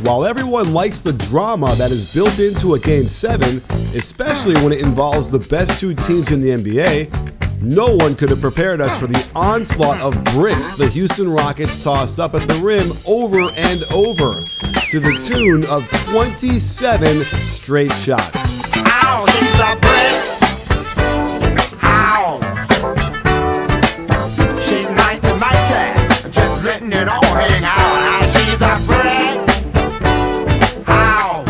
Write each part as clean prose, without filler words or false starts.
while everyone likes the drama that is built into a Game 7, especially when it involves the best two teams in the NBA, no one could have prepared us for the onslaught of bricks the Houston Rockets tossed up at the rim over and over, to the tune of 27 straight shots. Ow, she's a brick house. She's mighty, just letting it all hang out. She's a brick house.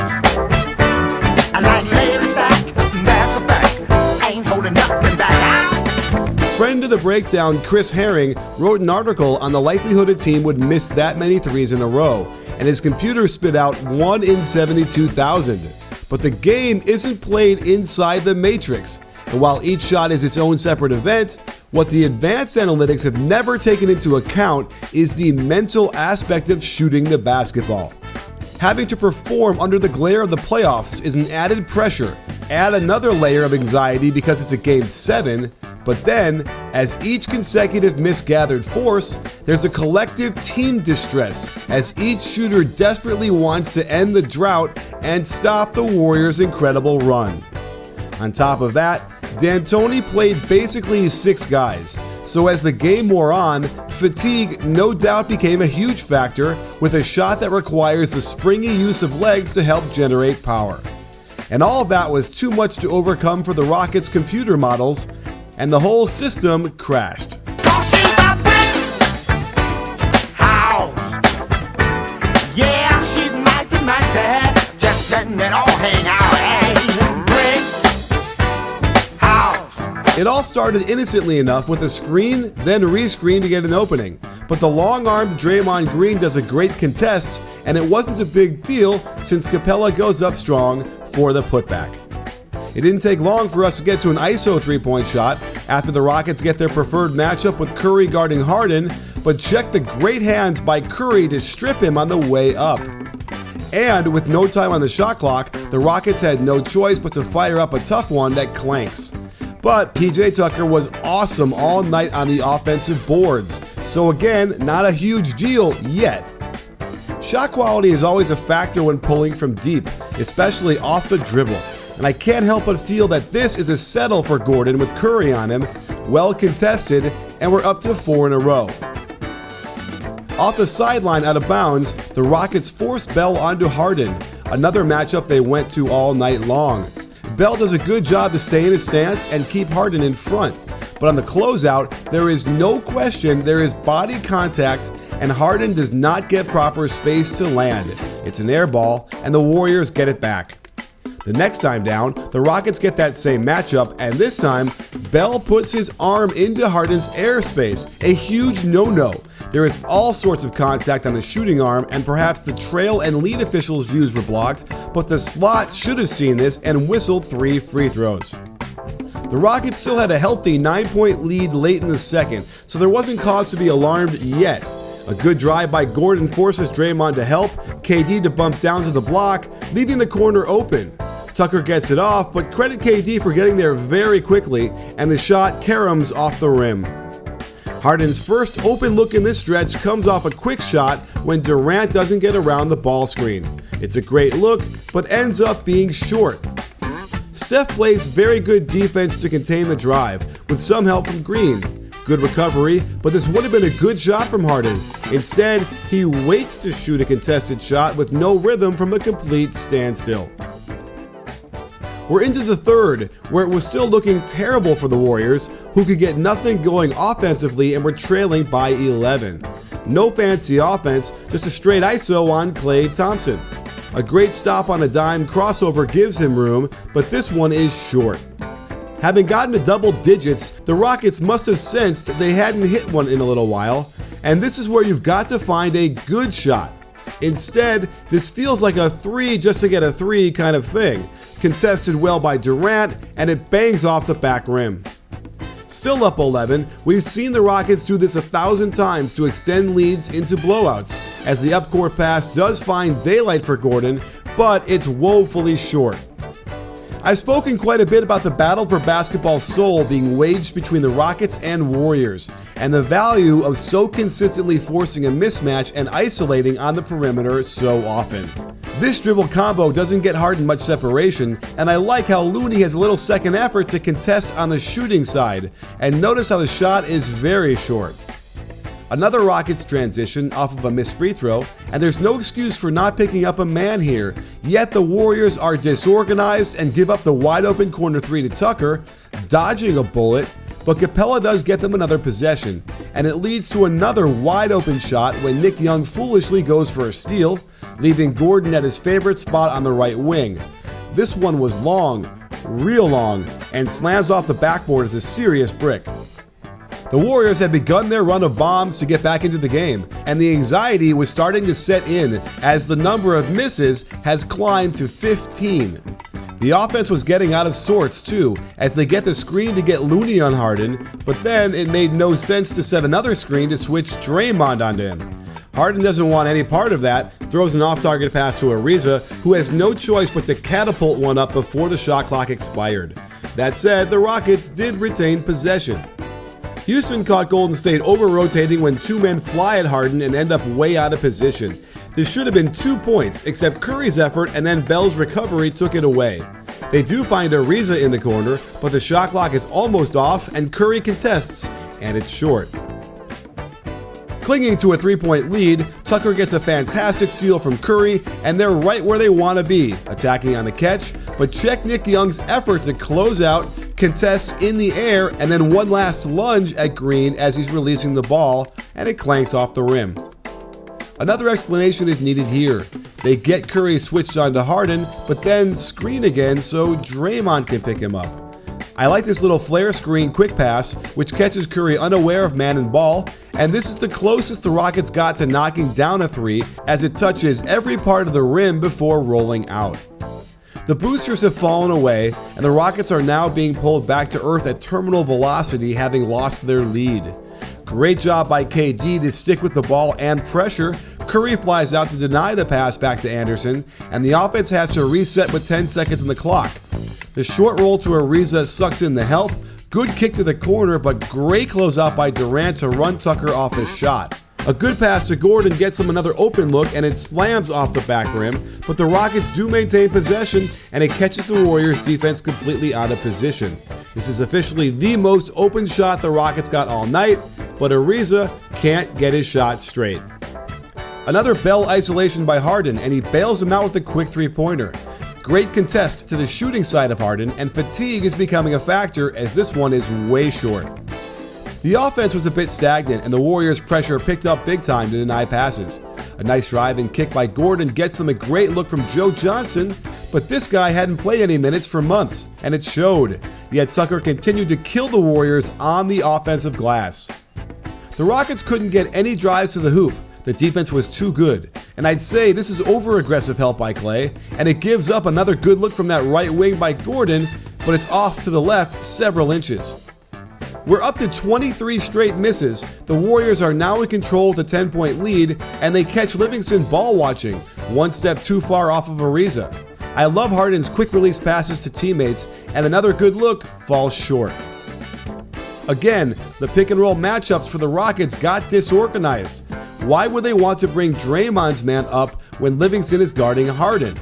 I like lady stack, that's a fact. Ain't holding nothing back. Friend of the Breakdown, Chris Herring, wrote an article on the likelihood a team would miss that many threes in a row, and his computer spit out 1 in 72,000. But the game isn't played inside the matrix, and while each shot is its own separate event, what the advanced analytics have never taken into account is the mental aspect of shooting the basketball. Having to perform under the glare of the playoffs is an added pressure. Add another layer of anxiety because it's a Game 7, but then, as each consecutive miss gathered force, there's a collective team distress as each shooter desperately wants to end the drought and stop the Warriors' incredible run. On top of that, D'Antoni played basically 6 guys, so as the game wore on, fatigue no doubt became a huge factor with a shot that requires the springy use of legs to help generate power. And all of that was too much to overcome for the Rockets' computer models, and the whole system crashed. Oh, she's a brick house. Yeah, she's mighty, just letting it all hang out. Hey, brick house. It all started innocently enough with a screen, then rescreen to get an opening. But the long-armed Draymond Green does a great contest, and it wasn't a big deal since Capella goes up strong for the putback. It didn't take long for us to get to an ISO three-point shot after the Rockets get their preferred matchup with Curry guarding Harden, but check the great hands by Curry to strip him on the way up. And with no time on the shot clock, the Rockets had no choice but to fire up a tough one that clanks. But PJ Tucker was awesome all night on the offensive boards, so again, not a huge deal yet. Shot quality is always a factor when pulling from deep, especially off the dribble. And I can't help but feel that this is a settle for Gordon with Curry on him, well contested, and we're up to 4 in a row. Off the sideline out of bounds, the Rockets force Bell onto Harden, another matchup they went to all night long. Bell does a good job to stay in his stance and keep Harden in front, but on the closeout, there is no question there is body contact and Harden does not get proper space to land. It's an air ball, and the Warriors get it back. The next time down, the Rockets get that same matchup, and this time, Bell puts his arm into Harden's airspace, a huge no-no. There is all sorts of contact on the shooting arm, and perhaps the trail and lead officials' views were blocked, but the slot should have seen this and whistled 3 free throws. The Rockets still had a healthy 9-point lead late in the second, so there wasn't cause to be alarmed yet. A good drive by Gordon forces Draymond to help, KD to bump down to the block, leaving the corner open. Tucker gets it off, but credit KD for getting there very quickly, and the shot caroms off the rim. Harden's first open look in this stretch comes off a quick shot when Durant doesn't get around the ball screen. It's a great look, but ends up being short. Steph plays very good defense to contain the drive, with some help from Green. Good recovery, but this would have been a good shot from Harden. Instead, he waits to shoot a contested shot with no rhythm from a complete standstill. We're into the third, where it was still looking terrible for the Warriors, who could get nothing going offensively and were trailing by 11. No fancy offense, just a straight ISO on Klay Thompson. A great stop on a dime crossover gives him room, but this one is short. Having gotten to double digits, the Rockets must have sensed they hadn't hit one in a little while, and this is where you've got to find a good shot. Instead, this feels like a 3 just to get a 3 kind of thing, contested well by Durant, and it bangs off the back rim. Still up 11, we've seen the Rockets do this 1,000 times to extend leads into blowouts, as the upcourt pass does find daylight for Gordon, but it's woefully short. I've spoken quite a bit about the battle for basketball soul being waged between the Rockets and Warriors, and the value of so consistently forcing a mismatch and isolating on the perimeter so often. This dribble combo doesn't get Harden much separation, and I like how Looney has a little second effort to contest on the shooting side, and notice how the shot is very short. Another Rockets transition off of a missed free throw, and there's no excuse for not picking up a man here, yet the Warriors are disorganized and give up the wide open corner three to Tucker, dodging a bullet, but Capella does get them another possession, and it leads to another wide open shot when Nick Young foolishly goes for a steal, leaving Gordon at his favorite spot on the right wing. This one was long, real long, and slams off the backboard as a serious brick. The Warriors had begun their run of bombs to get back into the game, and the anxiety was starting to set in as the number of misses has climbed to 15. The offense was getting out of sorts too, as they get the screen to get Looney on Harden, but then it made no sense to set another screen to switch Draymond onto him. Harden doesn't want any part of that, throws an off-target pass to Ariza, who has no choice but to catapult one up before the shot clock expired. That said, the Rockets did retain possession. Houston caught Golden State over-rotating when two men fly at Harden and end up way out of position. This should have been 2 points, except Curry's effort and then Bell's recovery took it away. They do find Ariza in the corner, but the shot clock is almost off and Curry contests, and it's short. Clinging to a 3-point lead, Tucker gets a fantastic steal from Curry, and they're right where they want to be, attacking on the catch, but check Nick Young's effort to close out, contest in the air, and then one last lunge at Green as he's releasing the ball, and it clanks off the rim. Another explanation is needed here. They get Curry switched onto Harden, but then screen again so Draymond can pick him up. I like this little flare screen quick pass, which catches Curry unaware of man and ball, and this is the closest the Rockets got to knocking down a three as it touches every part of the rim before rolling out. The boosters have fallen away, and the Rockets are now being pulled back to earth at terminal velocity, having lost their lead. Great job by KD to stick with the ball and pressure. Curry flies out to deny the pass back to Anderson, and the offense has to reset with 10 seconds on the clock. The short roll to Ariza sucks in the help, good kick to the corner, but great closeout by Durant to run Tucker off his shot. A good pass to Gordon gets him another open look and it slams off the back rim, but the Rockets do maintain possession and it catches the Warriors' defense completely out of position. This is officially the most open shot the Rockets got all night, but Ariza can't get his shot straight. Another Bell isolation by Harden, and he bails him out with a quick three-pointer. Great contest to the shooting side of Harden, and fatigue is becoming a factor as this one is way short. The offense was a bit stagnant, and the Warriors' pressure picked up big time to deny passes. A nice drive and kick by Gordon gets them a great look from Joe Johnson, but this guy hadn't played any minutes for months, and it showed. Yet Tucker continued to kill the Warriors on the offensive glass. The Rockets couldn't get any drives to the hoop. The defense was too good, and I'd say this is over-aggressive help by Clay, and it gives up another good look from that right wing by Gordon, but it's off to the left several inches. We're up to 23 straight misses. The Warriors are now in control with a 10-point lead, and they catch Livingston ball watching, one step too far off of Ariza. I love Harden's quick release passes to teammates, and another good look falls short. Again, the pick and roll matchups for the Rockets got disorganized. Why would they want to bring Draymond's man up when Livingston is guarding Harden?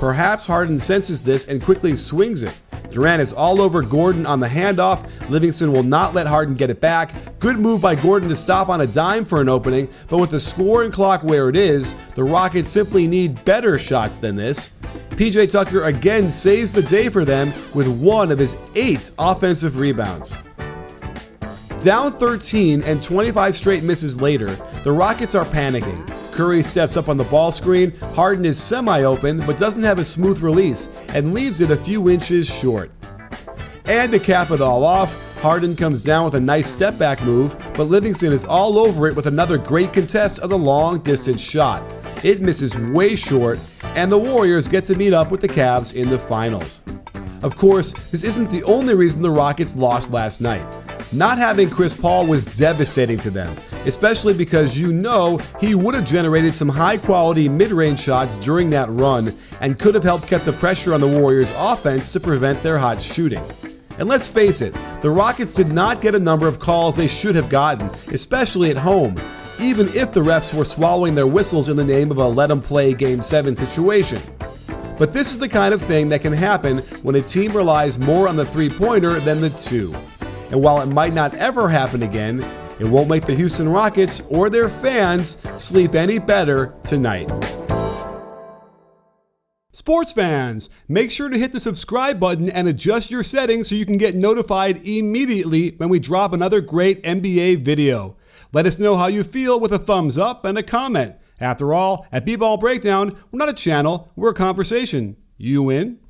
Perhaps Harden senses this and quickly swings it. Durant is all over Gordon on the handoff. Livingston will not let Harden get it back. Good move by Gordon to stop on a dime for an opening, but with the score and clock where it is, the Rockets simply need better shots than this. PJ Tucker again saves the day for them with one of his 8 offensive rebounds. Down 13 and 25 straight misses later, the Rockets are panicking. Curry steps up on the ball screen, Harden is semi-open but doesn't have a smooth release and leaves it a few inches short. And to cap it all off, Harden comes down with a nice step-back move, but Livingston is all over it with another great contest of the long-distance shot. It misses way short, and the Warriors get to meet up with the Cavs in the finals. Of course, this isn't the only reason the Rockets lost last night. Not having Chris Paul was devastating to them, especially because you know he would have generated some high-quality mid-range shots during that run and could have helped keep the pressure on the Warriors' offense to prevent their hot shooting. And let's face it, the Rockets did not get a number of calls they should have gotten, especially at home, even if the refs were swallowing their whistles in the name of a let-them-play Game 7 situation. But this is the kind of thing that can happen when a team relies more on the three-pointer than the two. And while it might not ever happen again, it won't make the Houston Rockets or their fans sleep any better tonight. Sports fans, make sure to hit the subscribe button and adjust your settings so you can get notified immediately when we drop another great NBA video. Let us know how you feel with a thumbs up and a comment. After all, at BBallBreakdown, we're not a channel, we're a conversation. You in?